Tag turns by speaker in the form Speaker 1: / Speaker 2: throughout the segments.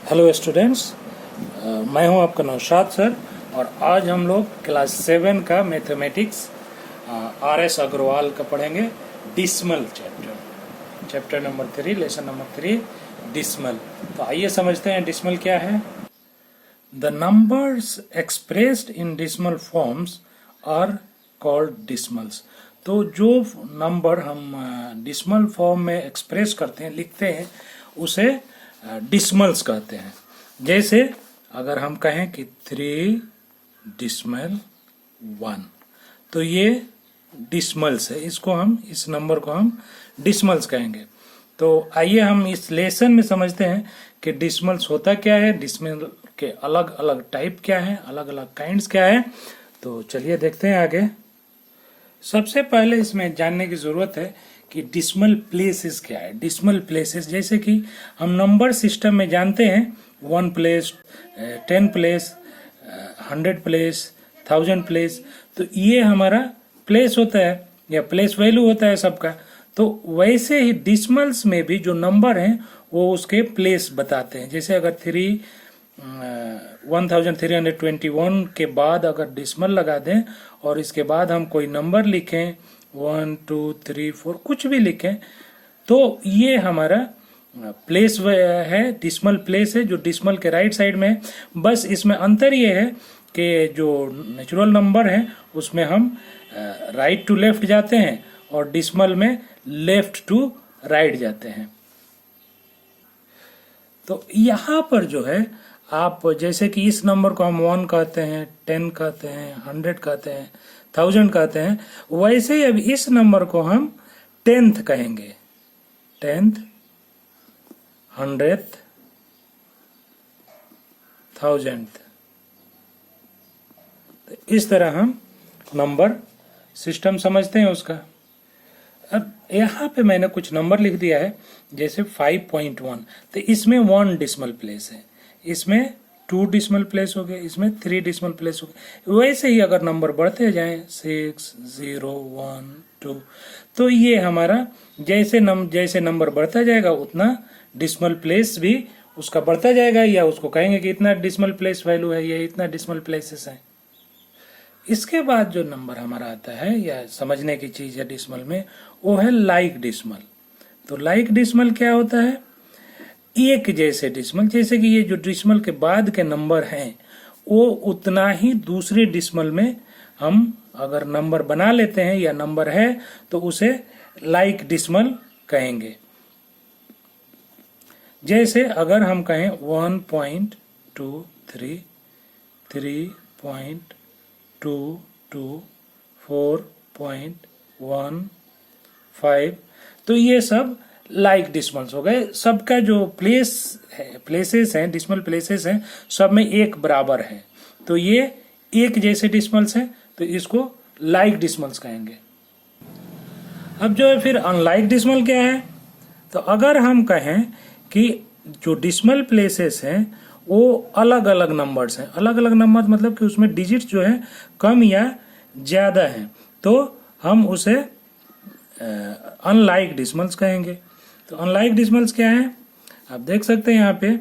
Speaker 1: Hello students, मैं हूं आपका नौशाद सर और आज हम लोग क्लास 7 का मैथमेटिक्स आर.एस. अग्रवाल का पढ़ेंगे। Decimal chapter number 3, lesson number 3 decimal. तो आइए समझते हैं डिस्मल क्या है। The numbers expressed in decimal forms are called decimals. तो जो नंबर हम डिस्मल फॉर्म में एक्सप्रेस करते हैं, लिखते हैं, उसे डिस्मल्स कहते हैं। जैसे अगर हम कहें कि 3 डिस्मल 1, तो ये डिस्मल्स है। इस नंबर को हम डिस्मल्स कहेंगे। तो आइए हम इस लेसन में समझते हैं कि डिस्मल्स होता क्या है, डिस्मल के अलग अलग टाइप क्या है, अलग अलग काइंड्स क्या है। तो चलिए देखते हैं आगे। सबसे पहले इसमें जानने की जरूरत है कि डिस्मल प्लेसेस क्या है। डिस्मल प्लेसेस जैसे कि हम नंबर सिस्टम में जानते हैं 1 प्लेस, 10 प्लेस, 100 प्लेस, 1000 प्लेस। तो ये हमारा प्लेस होता है या प्लेस वैल्यू होता है सबका। तो वैसे ही डिस्मल्स में भी जो नंबर हैं वो उसके प्लेस बताते हैं। जैसे अगर 1321 के बाद अगर डिस्मल लगा दें और इसके बाद हम कोई नंबर लिखें 1 2 3 4 कुछ भी लिखें, तो ये हमारा प्लेस है, डिस्मल प्लेस है, जो डिस्मल के राइट साइड में है। बस इसमें अंतर ये है कि जो नेचुरल नंबर है उसमें हम राइट टू लेफ्ट जाते हैं और डिस्मल में लेफ्ट टू राइट जाते हैं। तो यहाँ पर जो है आप जैसे कि इस नंबर को हम 1 कहते हैं, 10 कहते हैं, 100 कहते हैं, 1000 कहते हैं, वैसे ही अब इस नंबर को हम 10th कहेंगे। 10th, 100th, 1000th। तो इस तरह हम नंबर सिस्टम समझते हैं उसका। अब यहाँ पे मैंने कुछ नंबर लिख दिया है, जैसे 5.1। तो इसमें 1 डिस्मल प्लेस है, इसमें 2 डिस्मल प्लेस हो गए, इसमें 3 डिस्मल प्लेस हो गए। वैसे ही अगर नंबर बढ़ते जाएं 6 0 1 2, तो ये हमारा जैसे नंबर बढ़ता जाएगा उतना डिस्मल प्लेस भी उसका बढ़ता जाएगा, या उसको कहेंगे कि इतना डिस्मल प्लेस वैल्यू है, ये इतना डिस्मल प्लेसेस है। इसके बाद जो नंबर हमारा आता है या समझने की चीज है डिस्मल में, वो है लाइक डिस्मल। तो लाइक डिस्मल क्या होता है? एक जैसे डिस्मल, जैसे कि ये जो डिस्मल के बाद के नंबर हैं वो उतना ही दूसरे डिस्मल में हम अगर नंबर बना लेते हैं या नंबर है तो उसे लाइक डिस्मल कहेंगे। जैसे अगर हम कहें 1.23, 3.22, 4.15, तो ये सब लाइक डिस्मल्स हो गए। सबका जो प्लेसेस हैं, डिस्मल प्लेसेस हैं, सब में एक बराबर है। तो ये एक जैसे डिस्मल्स हैं, तो इसको लाइक डिस्मल्स कहेंगे। अब जो है फिर अनलाइक डिस्मल क्या है? तो अगर हम कहें कि जो डिस्मल प्लेसेस हैं वो अलग अलग नंबर्स हैं, अलग अलग नंबर मतलब कि उसमें डिजिट जो है कम या ज्यादा है, तो हम उसे अनलाइक डिस्मल्स कहेंगे। तो अनलाइक डिस्मल्स क्या है? आप देख सकते हैं यहाँ पे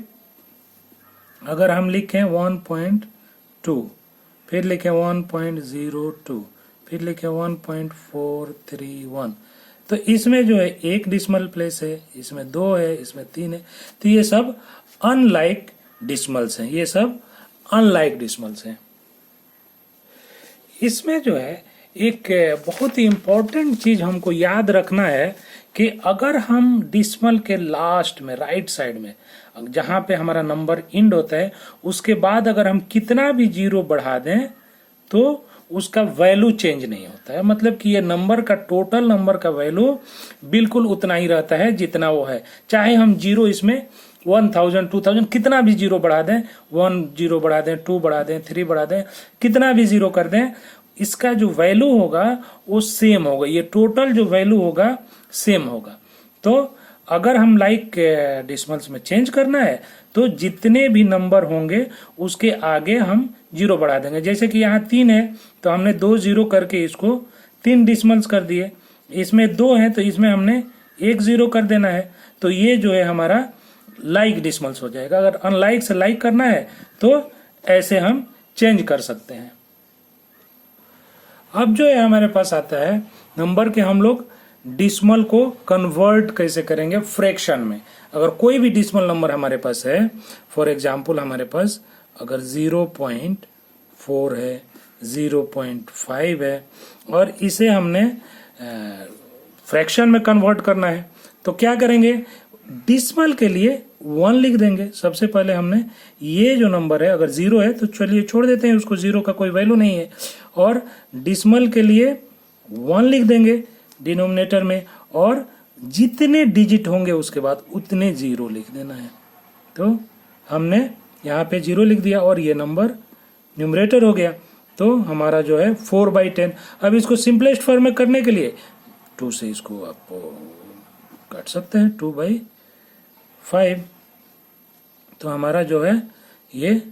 Speaker 1: अगर हम लिखें 1.2, फिर लिखें 1.02, फिर लिखें 1.431, तो इसमें जो है एक डिस्मल प्लेस है, इसमें 2 है, इसमें 3 है। तो ये सब अनलाइक डिस्मल्स हैं, ये सब अनलाइक डिस्मल्स हैं। इसमें जो है एक बहुत ही इंपॉर्टेंट चीज हमको याद रखना है कि अगर हम डिस्मल के लास्ट में राइट साइड में जहां पे हमारा नंबर इंड होता है उसके बाद अगर हम कितना भी जीरो बढ़ा दें तो उसका वैल्यू चेंज नहीं होता है। मतलब कि ये नंबर का टोटल नंबर का वैल्यू बिल्कुल उतना ही रहता है जितना वो है। चाहे हम जीरो इसमें 1000 2000 कितना भी जीरो बढ़ा दें, 1 जीरो बढ़ा दें, 2 बढ़ा दें, 3 बढ़ा दें, कितना भी जीरो कर दें, इसका जो वैल्यू होगा वो सेम होगा। ये टोटल जो वैल्यू होगा सेम होगा। तो अगर हम लाइक डिस्मल्स में चेंज करना है तो जितने भी नंबर होंगे उसके आगे हम जीरो बढ़ा देंगे। जैसे कि यहाँ 3 है तो हमने 2 जीरो करके इसको 3 डिस्मल्स कर दिए। इसमें 2 है तो इसमें हमने 1 जीरो कर देना है। तो ये जो है हमारा लाइक डिसमल्स हो जाएगा। अगर अनलाइक से लाइक करना है तो ऐसे हम चेंज कर सकते हैं। अब जो है हमारे पास आता है नंबर के हम लोग डिसमल को कन्वर्ट कैसे करेंगे फ्रैक्शन में। अगर कोई भी डिसमल नंबर हमारे पास है, फॉर एग्जांपल हमारे पास अगर 0.4 है, 0.5 है और इसे हमने फ्रैक्शन में कन्वर्ट करना है तो क्या करेंगे, डिसमल के लिए 1 लिख देंगे। सबसे पहले हमने ये जो नंबर है अगर 0 है तो चलिए छोड़ देते हैं उसको, 0 का कोई वैल्यू नहीं है, और डिसमल के लिए 1 लिख देंगे डिनोमिनेटर में, और जितने डिजिट होंगे उसके बाद उतने 0 लिख देना है। तो हमने यहाँ पे 0 लिख दिया और ये नंबर न्यूमरेटर हो गया। तो हमारा जो है 4/10। अब इसको सिंपलेस्ट फॉर्म में करने के लिए 2 से इसको आप काट सकते हैं, 2/5। तो हमारा जो है ये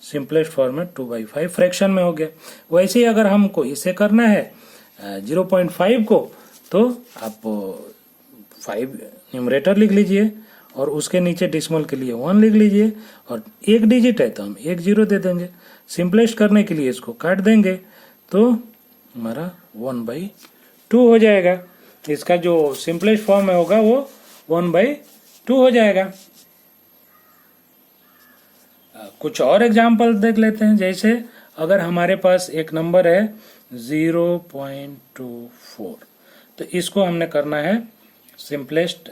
Speaker 1: सिंपलेस्ट फॉर्म में 2/5 फ्रैक्शन में हो गया। वैसे ही अगर हमको इसे करना है 0.5 को तो आप 5 न्यूमरेटर लिख लीजिए और उसके नीचे डिसमल के लिए 1 लिख लीजिए, और एक डिजिट है तो हम 1 0 दे देंगे। सिंपलेस्ट करने के लिए इसको काट देंगे तो हमारा 1/2 हो जाएगा। इसका जो सिंपलेस्ट फॉर्म में होगा वो 1/2 हो जाएगा। कुछ और एग्जाम्पल देख लेते हैं। जैसे अगर हमारे पास एक नंबर है 0.24, तो इसको हमने करना है सिंपलेस्ट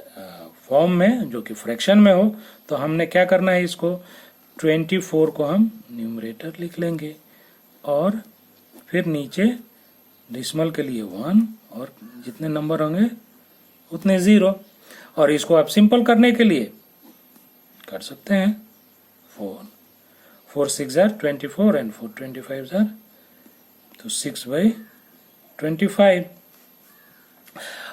Speaker 1: फॉर्म में जो कि फ्रैक्शन में हो। तो हमने क्या करना है, इसको 24 को हम न्यूमरेटर लिख लेंगे और फिर नीचे डिसमल के लिए 1 और जितने नंबर होंगे उतने 0। और इसको आप सिंपल करने के लिए कर सकते हैं 4 6 are 24 and 4 25 are तो 6/25।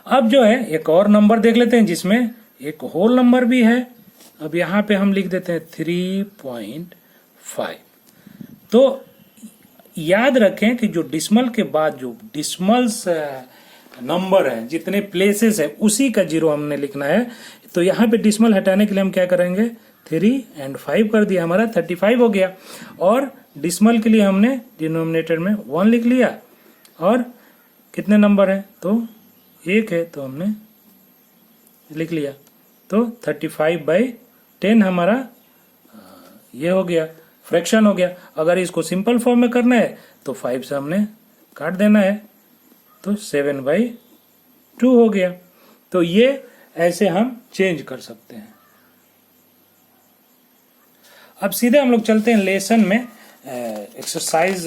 Speaker 1: अब जो है एक और नंबर देख लेते हैं जिसमें एक होल नंबर भी है। अब यहाँ पे हम लिख देते हैं 3.5। तो याद रखें कि जो डिसमल के बाद जो डिसमल्स नंबर है, जितने प्लेसेस है, उसी का 0 हमने लिखना है। तो यहाँ पे डिसमल हटाने के लिए हम क्या करेंगे, 3 और 5 कर दिया, हमारा 35 हो गया। और डिसमल के लिए हमने डिनोमिनेटर में 1 लिख लिया और कितने नंबर है तो 1 है तो हमने लिख लिया। तो 35/10 हमारा ये हो गया, फ्रैक्शन हो गया। अगर इसको सिंपल फॉर्म में करना है तो 5 से हमने काट देना है तो 7/2 हो गया। तो ये ऐसे हम चेंज कर सकते हैं। अब सीधे हम लोग चलते हैं लेसन में, एक्सरसाइज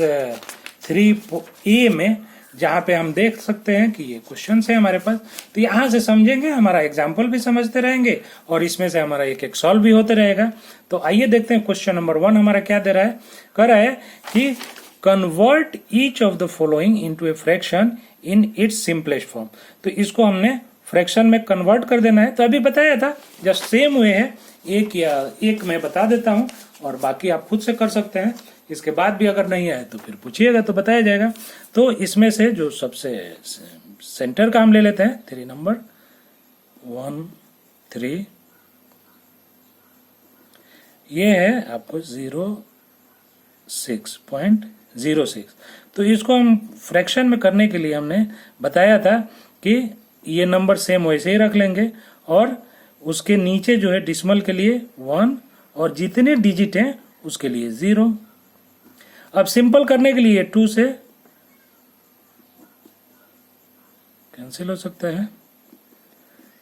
Speaker 1: 3A में, जहाँ पे हम देख सकते हैं कि ये क्वेश्चन है हमारे पास। तो यहाँ से समझेंगे, हमारा एग्जाम्पल भी समझते रहेंगे और इसमें से हमारा एक एक सॉल्व भी होते रहेगा। तो आइए देखते हैं क्वेश्चन नंबर 1 हमारा क्या दे रहा है। कह रहा है कि convert each of the following into a fraction in its simplest form. तो इसको हमने फ्रैक्शन में कन्वर्ट कर देना है। तो अभी बताया था जस्ट सेम वे है, एक मैं बता देता हूं और बाकी आप खुद से कर सकते हैं। इसके बाद भी अगर नहीं आए तो फिर पूछिएगा तो बताया जाएगा। तो इसमें से जो सबसे सेंटर का हम ले लेते हैं 3 नंबर 1 3, ये है आपको 06.06। तो इसको हम फ्रैक्शन में करने के लिए हमने बताया था कि ये नंबर सेम वैसे ही रख लेंगे और उसके नीचे जो है डिसमल के लिए 1 और जितने डिजिट हैं उसके लिए 0। अब सिंपल करने के लिए 2 से कैंसिल हो सकता है।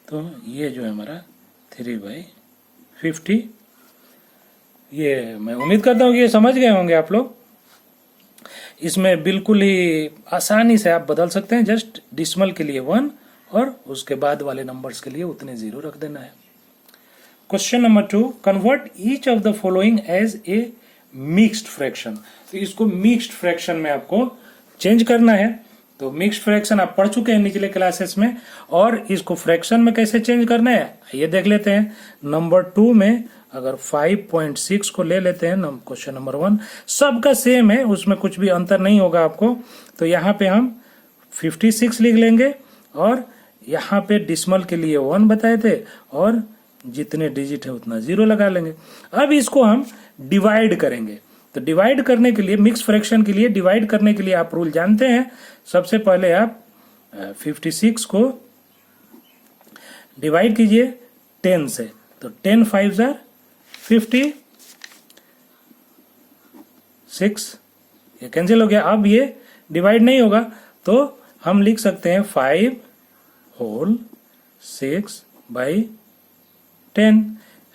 Speaker 1: तो ये जो है हमारा 3/50। ये मैं उम्मीद करता हूँ कि ये समझ गए होंगे आप लोग। इसमें बिल्कुल ही आसानी से आप बदल सकते हैं। जस्ट डिसमल के लिए 1 और उसके बाद वाले नंबर्स के लिए उतने 0 रख देना है। Question number 2, convert each of the following as a mixed fraction. तो इसको मिक्स्ड फ्रैक्शन में आपको चेंज करना है। तो मिक्स्ड फ्रैक्शन आप पढ़ चुके हैं निचले क्लासेस में, और इसको फ्रैक्शन में कैसे चेंज करना है ये देख लेते हैं। नंबर 2 में अगर 5.6 को ले लेते हैं, क्वेश्चन नंबर 1 सबका सेम है, उसमें कुछ भी अंतर नहीं होगा आपको। तो यहाँ पे हम 56 लिख लेंगे और यहाँ पे डिसमल के लिए 1 बताए थे और जितने डिजिट है उतना 0 लगा लेंगे। अब इसको हम डिवाइड करेंगे, तो डिवाइड करने के लिए, मिक्स फ्रैक्शन के लिए डिवाइड करने के लिए आप रूल जानते हैं। सबसे पहले आप 56 को डिवाइड कीजिए 10 से, तो 10 5 56, ये कैंसिल हो गया। अब ये डिवाइड नहीं होगा, तो हम लिख सकते हैं 5 होल 6/10।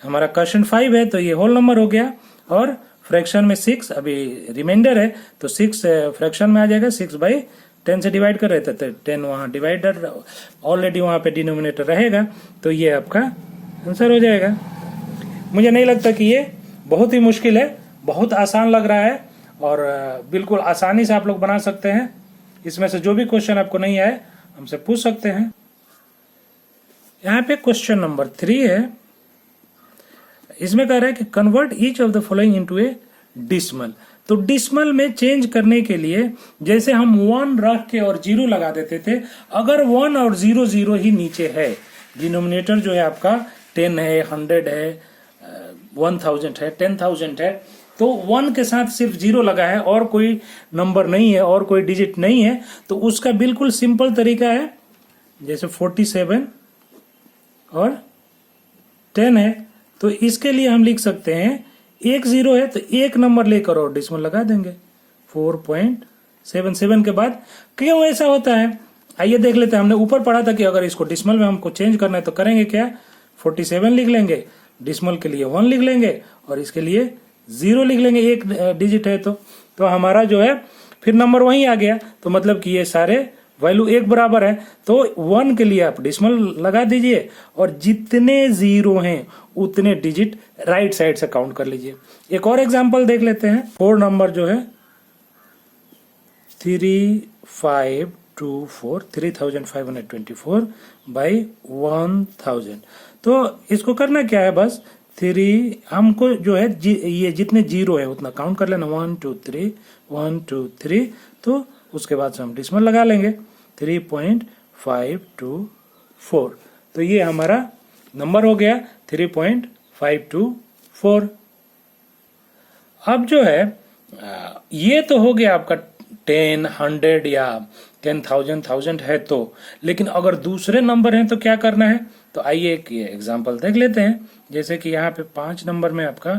Speaker 1: हमारा क्वेश्चन 5 है तो ये होल नंबर हो गया, और फ्रैक्शन में 6 अभी रिमाइंडर है, तो 6 फ्रैक्शन में आ जाएगा। 6/10 से डिवाइड कर रहे थे तो 10 वहाँ डिवाइडर ऑलरेडी वहाँ पे डिनोमिनेटर रहेगा, तो ये आपका आंसर हो जाएगा। मुझे नहीं लगता कि ये बहुत ही मुश्किल है, बहुत आसान लग रहा है, और बिल्कुल आसानी से आप लोग बना सकते हैं। इसमें से जो भी क्वेश्चन आपको नहीं आए हमसे पूछ सकते हैं। यहाँ पे क्वेश्चन नंबर 3 है, इसमें कह रहा है कि convert each of the following into A dismal. तो डिसमल में चेंज करने के लिए जैसे हम 1 रख के और 0 लगा देते थे, अगर 1 और 0 0 ही नीचे है, डिनोमिनेटर जो है आपका 10 है, 100 है, 1000 है, 10,000 है, तो 1 के साथ सिर्फ 0 लगा है और कोई नंबर नहीं है और कोई डिजिट नहीं है, तो उसका बिल्कुल सिंपल तरीका है, जैसे 47 और 10 है, तो इसके लिए हम लिख सकते हैं एक 0 है तो एक नंबर लेकर और डिसमल लगा देंगे 4.77 के बाद। क्यों ऐसा होता है आइए देख लेते हैं। हमने ऊपर पढ़ा था कि अगर इसको डिसमल में हमको चेंज करना है तो करेंगे क्या, 47 लिख लेंगे, डिसमल के लिए 1 लिख लेंगे और इसके लिए 0 लिख लेंगे, एक डिजिट है तो हमारा जो है फिर नंबर वहीं आ गया। तो मतलब कि ये सारे वैल्यू एक बराबर है, तो 1 के लिए आप डिसमल लगा दीजिए और जितने 0 हैं उतने डिजिट राइट साइड से काउंट कर लीजिए। एक और एग्जांपल देख लेते हैं। 4 नंबर जो है 3524 बाई 1000, तो इसको करना क्या है, बस 3 हमको जो है ये जितने 0 है उतना काउंट कर लेना, 1 2 3, तो उसके बाद से हम डिसमल लगा लेंगे 3.524, तो ये हमारा नंबर हो गया 3.524। अब जो है ये तो हो गया आपका 10, 100 या 10,000, 1000 है तो, लेकिन अगर दूसरे नंबर हैं तो क्या करना है, तो आइए एक एग्जांपल देख लेते हैं। जैसे कि यहाँ पे 5 नंबर में आपका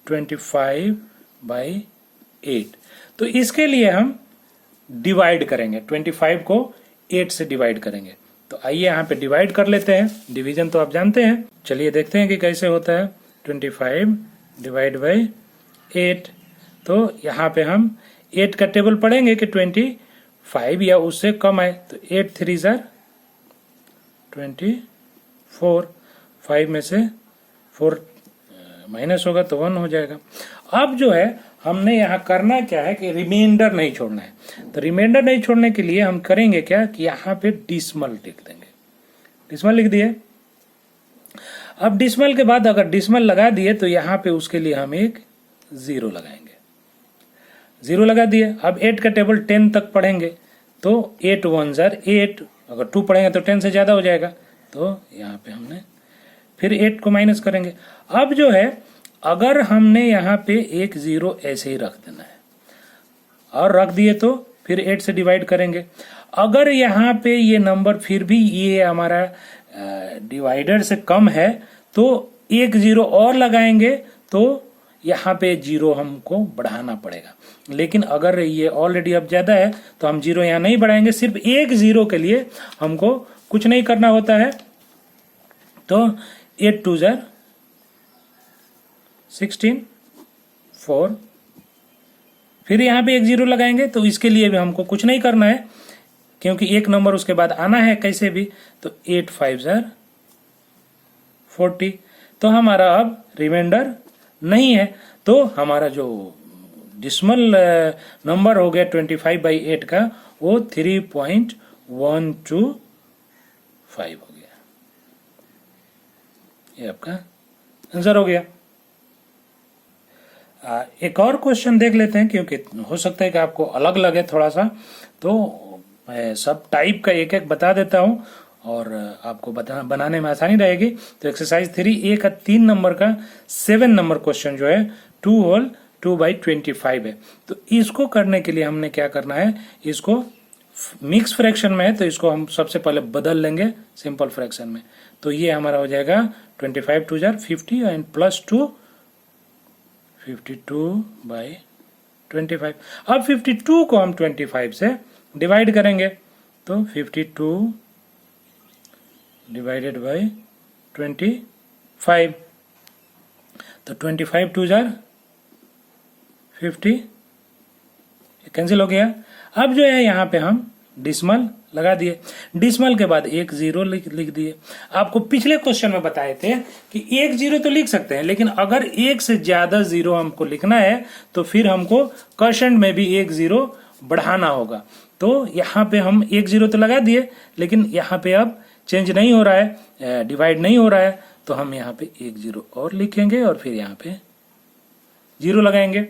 Speaker 1: 25/8, तो इसके लिए हम डिवाइड करेंगे, 25 को 8 से डिवाइड करेंगे। तो आइए यहाँ पे डिवाइड कर लेते हैं, डिवीजन तो आप जानते हैं, चलिए देखते हैं कि कैसे होता है। 25 डिवाइड बाई 8, तो यहाँ पे हम 8 का टेबल पढ़ेंगे कि 25 या उससे कम आए, तो 8 3 24, 5 में से 4 माइनस होगा तो 1 हो जाएगा। अब जो है हमने यहाँ करना क्या है कि रिमाइंडर नहीं छोड़ना है, तो रिमाइंडर नहीं छोड़ने के लिए हम करेंगे क्या कि यहाँ पे डिसमल लिख देंगे, डिसमल लिख दिए। अब डिसमल के बाद अगर डिसमल लगा दिए तो यहाँ पे उसके लिए हम एक 0 लगाएंगे, 0 लगा दिए। अब 8 का टेबल 10 तक पढ़ेंगे, तो 8 1 8, अगर 2 पढ़ेंगे तो 10 से ज्यादा हो जाएगा, तो यहाँ पे हमने फिर 8 को माइनस करेंगे। अब जो है अगर हमने यहाँ पे एक 0 ऐसे ही रख देना है और रख दिए तो फिर 8 से डिवाइड करेंगे। अगर यहाँ पे ये नंबर फिर भी ये हमारा डिवाइडर से कम है तो एक 0 और लगाएंगे, तो यहाँ पे 0 हमको बढ़ाना पड़ेगा। लेकिन अगर ये ऑलरेडी अब ज्यादा है तो हम 0 यहाँ नहीं बढ़ाएंगे, सिर्फ एक 0 के लिए हमको कुछ नहीं करना होता है। तो 8 2 16, 4, फिर यहाँ पे एक 0 लगाएंगे, तो इसके लिए भी हमको कुछ नहीं करना है क्योंकि एक नंबर उसके बाद आना है कैसे भी, तो 8 5 40, तो हमारा अब रिमाइंडर नहीं है, तो हमारा जो डिसमल नंबर हो गया 25/8 का वो 3.125 हो गया, ये आपका आंसर हो गया। एक और क्वेश्चन देख लेते हैं क्योंकि हो सकता है कि आपको अलग लगे थोड़ा सा, तो मैं सब टाइप का एक एक बता देता हूँ और आपको बनाने में आसानी रहेगी। तो एक्सरसाइज 3A का 3 नंबर का 7 नंबर क्वेश्चन जो है 2 होल 2/25 है। तो इसको करने के लिए हमने क्या करना है, इसको मिक्स फ्रैक्शन में है तो इसको हम सबसे पहले बदल लेंगे सिंपल फ्रैक्शन में। तो ये हमारा हो जाएगा 25 2 जार 50 एंड प्लस 2 52/25। अब 52 को हम 25 से डिवाइड करेंगे तो 52 डिवाइडेड बाय 25, तो 25 2 जार 50 कैंसिल हो गया। अब जो है यहाँ पे हम डिसमल लगा दिए, डिसमल के बाद एक जीरो लिख दिए। आपको पिछले क्वेश्चन में बताए थे कि एक जीरो तो लिख सकते हैं, लेकिन अगर एक से ज्यादा जीरो हमको लिखना है तो फिर हमको क्वोशिएंट में भी एक जीरो बढ़ाना होगा। तो यहाँ पे हम एक जीरो तो लगा दिए, लेकिन यहाँ पे अब चेंज नहीं हो रहा है, डिवाइड नहीं हो रहा है, तो हम यहाँ पे एक जीरो और लिखेंगे और फिर यहाँ पे जीरो लगाएंगे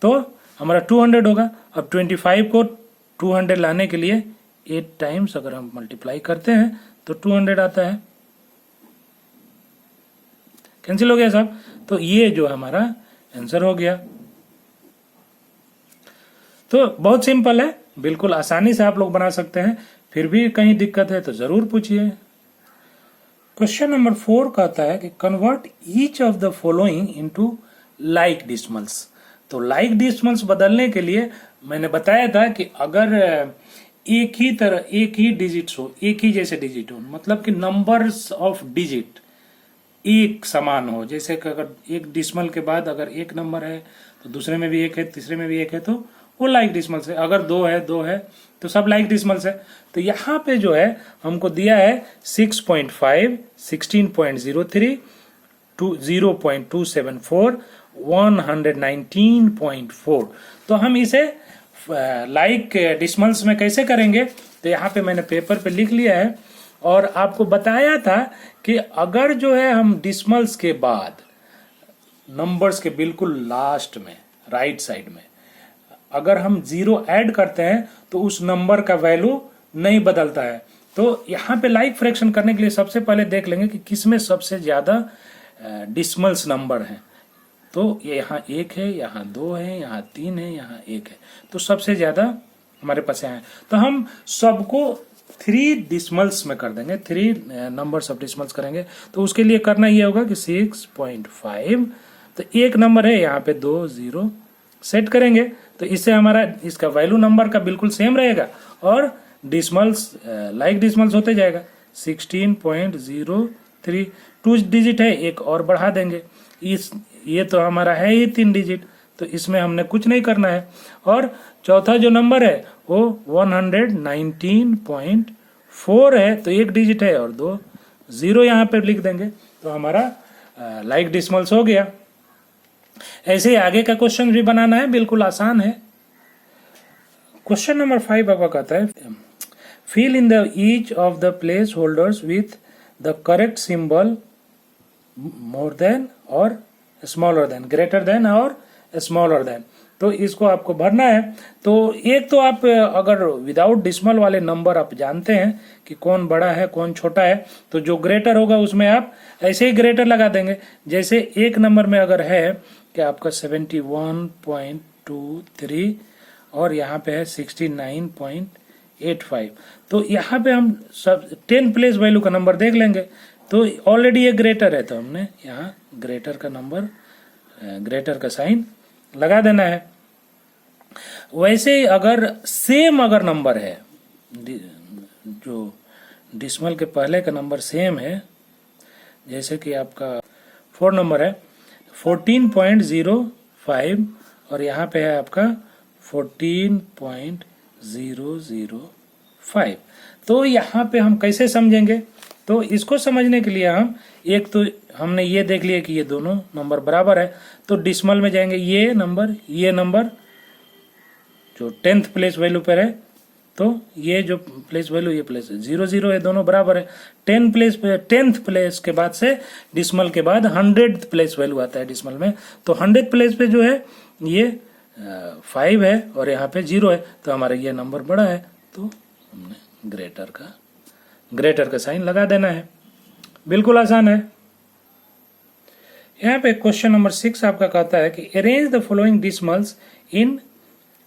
Speaker 1: तो हमारा 200 होगा। अब 25 को 200 लाने के लिए 8 टाइम्स अगर हम मल्टीप्लाई करते हैं तो 200 आता है, कैंसिल हो गया साहब। तो ये जो हमारा आंसर हो गया। तो बहुत सिंपल है, बिल्कुल आसानी से आप लोग बना सकते हैं। फिर भी कहीं दिक्कत है तो जरूर पूछिए। क्वेश्चन नंबर 4 कहता है कि convert each of the following into like decimals. तो लाइक डिसिमल्स बदलने के लिए मैंने बताया था कि अगर एक ही डिजिट हो, एक ही जैसे डिजिट हो, मतलब कि नंबर्स ऑफ डिजिट एक समान हो। जैसे कि अगर एक डिसिमल के बाद अगर एक नंबर है तो दूसरे में भी एक है, तीसरे में भी एक है, तो वो लाइक डिसिमल्स है। अगर दो है तो सब लाइक डिसिमल्स है। तो यहाँ पे जो है हमको दिया है 6.5, 16.03, 0.274, 119.4। तो हम इसे लाइक डिसिमल्स में कैसे करेंगे, तो यहाँ पे मैंने पेपर पे लिख लिया है और आपको बताया था कि अगर जो है हम डिसिमल्स के बाद नंबर्स के बिल्कुल लास्ट में राइट साइड में अगर हम जीरो ऐड करते हैं तो उस नंबर का वैल्यू नहीं बदलता है। तो यहाँ पे लाइक फ्रैक्शन करने के लिए सबसे पहले देख लेंगे कि किसमें सबसे ज्यादा डिसिमल्स नंबर हैं। तो ये यहाँ एक है, यहाँ दो है, यहाँ तीन है, यहाँ एक है, तो सबसे ज्यादा हमारे पास यहाँ है। तो हम सबको 3 डिसिमल्स में कर देंगे, 3 नंबर्स ऑफ डिसिमल्स करेंगे। तो उसके लिए करना ये होगा कि 6.5, तो एक नंबर है यहाँ पे 2 0 सेट करेंगे तो इससे हमारा इसका वैल्यू नंबर का बिल्कुल सेम रहेगा और डिसिमल्स लाइक डिसिमल्स होते जाएगा। 16.03 2 डिजिट है, एक और बढ़ा देंगे। ये तो हमारा है ही 3 डिजिट, तो इसमें हमने कुछ नहीं करना है। और चौथा जो नंबर है वो 119.4 है, तो एक डिजिट है और 2 0 यहाँ पे लिख देंगे तो हमारा लाइक डिसिमल्स हो गया। ऐसे ही आगे का क्वेश्चन भी बनाना है, बिल्कुल आसान है। क्वेश्चन नंबर 5 आपका कहता है fill in the each of the placeholders with the correct symbol more than और स्मॉलर देन, ग्रेटर देन और स्मॉलर देन। तो इसको आपको भरना है। तो एक तो आप अगर विदाउट डिसिमल वाले नंबर आप जानते हैं कि कौन बड़ा है कौन छोटा है, तो जो ग्रेटर होगा उसमें आप ऐसे ही ग्रेटर लगा देंगे। जैसे एक नंबर में अगर है कि आपका 71.23 और यहाँ पे है 69.85, तो यहाँ पे हम सब 10 प्लेस वैल्यू का नंबर देख लेंगे। तो ऑलरेडी ये ग्रेटर है, तो हमने यहाँ ग्रेटर का नंबर, ग्रेटर का साइन लगा देना है। वैसे अगर सेम अगर नंबर है, जो डिसिमल के पहले का नंबर सेम है, जैसे कि आपका 4 नंबर है 14.05 और यहाँ पे है आपका 14.005, तो यहाँ पे हम कैसे समझेंगे? तो इसको समझने के लिए हम एक तो हमने ये देख लिया कि ये दोनों नंबर बराबर है, तो डिसिमल में जाएंगे। ये नंबर जो 10th प्लेस वैल्यू पर है, तो ये जो प्लेस वैल्यू ये प्लेस 0 0 है, दोनों बराबर है। 10th प्लेस के बाद से डिसिमल के बाद 100th प्लेस वैल्यू आता है डिसिमल में, तो 100th प्लेस पे जो है ये 5 है और यहाँ पे 0 है, तो हमारा ये नंबर बड़ा है, तो हमने ग्रेटर का ग्रेटर का साइन लगा देना है, बिल्कुल आसान है। यहाँ पे क्वेश्चन नंबर 6 आपका कहता है कि arrange the following decimals in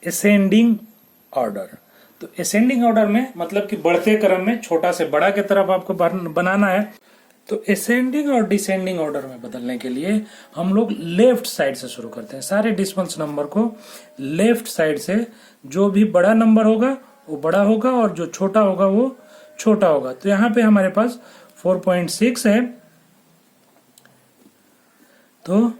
Speaker 1: ascending order. तो असेंडिंग ऑर्डर में मतलब कि बढ़ते क्रम में छोटा से बड़ा की तरफ आपको बनाना है। तो असेंडिंग और डिसेंडिंग ऑर्डर में बदलने के लिए हम लोग लेफ्ट साइड से शुरू करते हैं। सारे डिसिमल्स नंबर को लेफ्ट साइड से, जो भी बड़ा नंबर होगा वो बड़ा होगा और जो छोटा होगा वो छोटा होगा। तो यहाँ पे हमारे पास 4.6 है, तो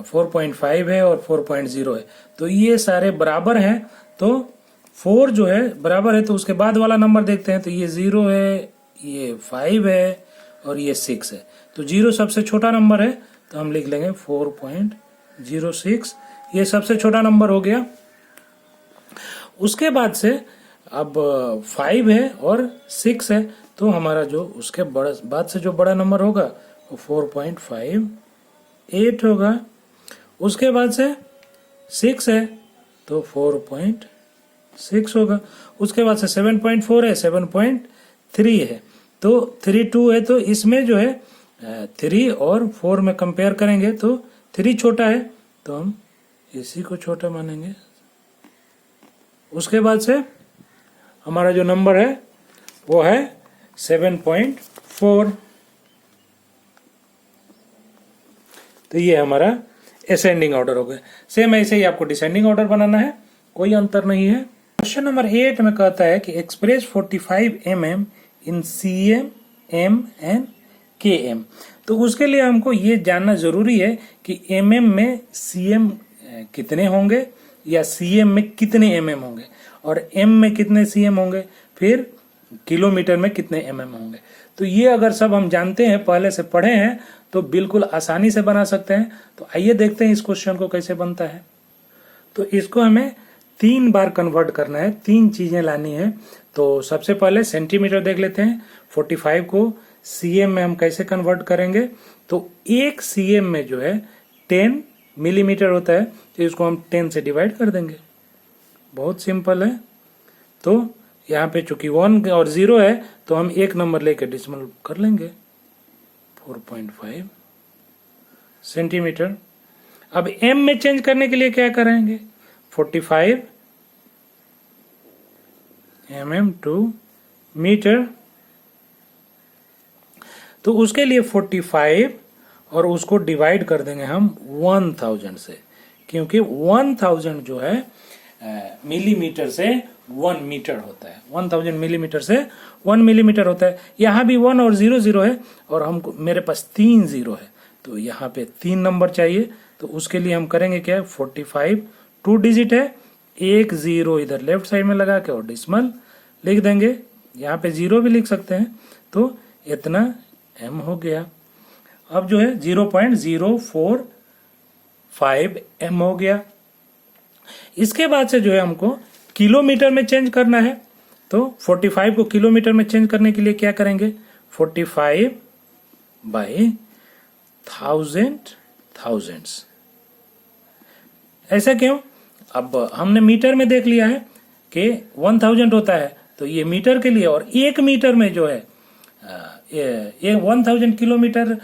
Speaker 1: 4.5 है और 4.0 है, तो ये सारे बराबर हैं। तो 4 जो है बराबर है, तो उसके बाद वाला नंबर देखते हैं। तो ये 0 है, ये 5 है और ये 6 है। तो 0 सबसे छोटा नंबर है, तो हम लिख लेंगे 4.06, ये सबसे छोटा नंबर हो गया। उसके बाद से अब 5 है और 6 है, तो हमारा जो उसके बाद से जो बड़ा नंबर होगा वो 4.58 होगा। उसके बाद से 6 है तो 4.6 होगा। उसके बाद से 7.4 है, 7.3 है, तो 3.2 है। तो इसमें जो है 3 और 4 में कंपेयर करेंगे तो 3 छोटा है, तो हम इसी को छोटा मानेंगे। उसके बाद से हमारा जो नंबर है वो है 7.4। तो ये हमारा असेंडिंग ऑर्डर हो गया। सेम ऐसे ही आपको डिसेंडिंग ऑर्डर बनाना है, कोई अंतर नहीं है। क्वेश्चन नंबर 8 में कहता है कि express 45 mm in cm, m and km। तो उसके लिए हमको ये जानना जरूरी है कि mm में cm कितने होंगे या cm में कितने mm होंगे और m में कितने cm होंगे, फिर किलोमीटर में कितने mm होंगे। तो ये अगर सब हम जानते हैं, पहले से पढ़े हैं, तो बिल्कुल आसानी से बना सकते हैं। तो आइए देखते हैं इस क्वेश्चन को कैसे बनता है। तो इसको हमें 3 बार कन्वर्ट करना है, 3 चीजें लानी है। तो सबसे पहले सेंटीमीटर देख लेते हैं। 45 को cm में हम कैसे कन्वर्ट करेंगे। तो 1 cm में जो है 10 मिलीमीटर होता है, तो इसको हम 10 से डिवाइड कर देंगे। बहुत सिंपल है। तो यहाँ पे चूंकि 1 और 0 है, तो हम एक नंबर लेके डिसिमल कर लेंगे, 4.5 सेंटीमीटर। अब m में चेंज करने के लिए क्या करेंगे, 45 mm टू मीटर। तो उसके लिए 45 और उसको डिवाइड कर देंगे हम 1000 से, क्योंकि 1000 जो है मिलीमीटर से 1 मीटर होता है। 1000 मिलीमीटर से 1 मिलीमीटर होता है। यहाँ भी 1 और 0 0 है, और हमको मेरे पास 3 0 है, तो यहाँ पे 3 नंबर चाहिए। तो उसके लिए हम करेंगे क्या, 45 2 डिजिट है, 1 0 इधर लेफ्ट साइड में लगा के और डिसिमल लिख देंगे। यहाँ पे 0 भी लिख सकते हैं। तो इतना m हो गया। अब जो है 0.045 m हो गया। इसके बाद से जो है हमको किलोमीटर में चेंज करना है। तो 45 को किलोमीटर में चेंज करने के लिए क्या करेंगे, 45 बाई 1000 ऐसा क्यों। अब हमने मीटर में देख लिया है कि 1000 होता है, तो ये मीटर के लिए, और 1 मीटर में जो है ये 1000 किलोमीटर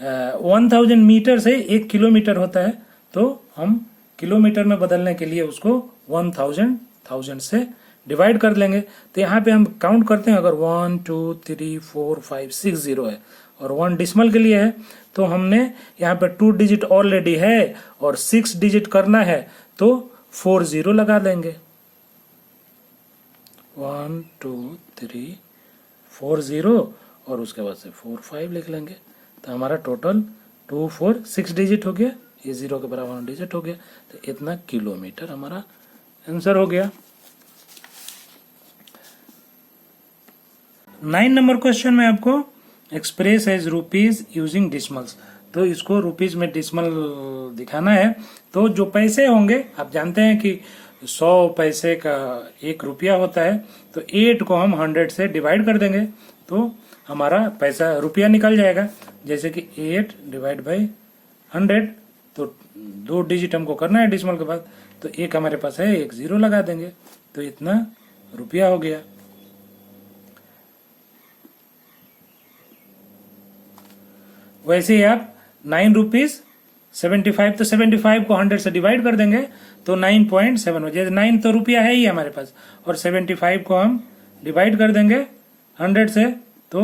Speaker 1: 1000 मीटर से 1 किलोमीटर होता है। तो हम किलोमीटर में बदलने के लिए उसको 1000 से डिवाइड कर लेंगे। तो यहाँ पे हम काउंट करते हैं, अगर 1 2 3 4 5 6 0 है और 1 डिसिमल के लिए है, तो हमने यहाँ पे 2 डिजिट ऑलरेडी है और 6 डिजिट करना है, तो 4 0 लगा देंगे। 1 2 3 4 0 और उसके बाद से 4 5 लिख लेंगे। तो हमारा टोटल 2 4 6 डिजिट हो गया, ये 0 के बराबर डिजिट हो गया। तो इतना किलोमीटर हमारा आंसर हो गया। 9 नंबर क्वेश्चन में आपको एक्सप्रेस एज रुपीज यूजिंग डिसिमल्स। तो इसको रुपीज में डिसिमल दिखाना है। तो जो पैसे होंगे, आप जानते हैं कि 100 पैसे का 1 रुपया होता है, तो 8 को हम 100 से डिवाइड कर देंगे, तो हमारा पैसा रुपया निकल जाएगा। जैसे कि 8 डिवाइड बाई 100, तो 2 डिजिट हमको करना है डिसिमल के बाद, तो 1 हमारे पास है, 1 0 लगा देंगे, तो इतना रुपया हो गया। वैसे ही आप 9 रुपीज 75, तो 75 को 100 से डिवाइड कर देंगे तो 9.7 हो जाएगा। 9 तो रुपया है ही हमारे पास, और 75 को हम डिवाइड कर देंगे 100 से तो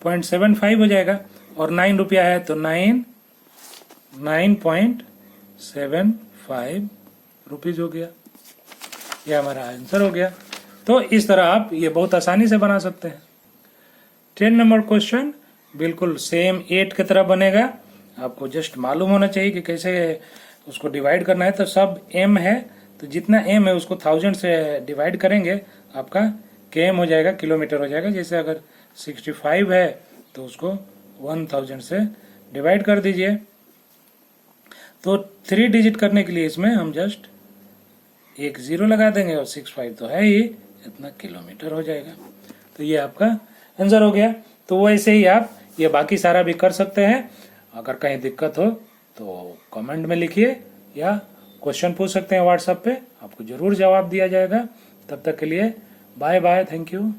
Speaker 1: 0.75 हो जाएगा, और 9 रुपया है तो 9.75 रुपीज हो गया। ये हमारा आंसर हो गया। तो इस तरह आप ये बहुत आसानी से बना सकते हैं। 10 नंबर क्वेश्चन बिल्कुल सेम 8 की तरह बनेगा। आपको जस्ट मालूम होना चाहिए कि कैसे उसको डिवाइड करना है। तो सब m है, तो जितना m है उसको 1000 से डिवाइड करेंगे, आपका km हो जाएगा, किलोमीटर हो जाएगा। जैसे अगर 65 है तो उसको 1000 से डिवाइड कर दीजिए। तो 3 डिजिट करने के लिए इसमें हम जस्ट एक 0 लगा देंगे, और 65 तो है ही, इतना किलोमीटर हो जाएगा। तो ये आपका आंसर हो गया। तो वैसे ही आप ये बाकी सारा भी कर सकते हैं। अगर कहीं दिक्कत हो तो कमेंट में लिखिए, या क्वेश्चन पूछ सकते हैं व्हाट्सएप पे, आपको जरूर जवाब दिया जाएगा। तब तक के लिए बाय बाय, थैंक यू।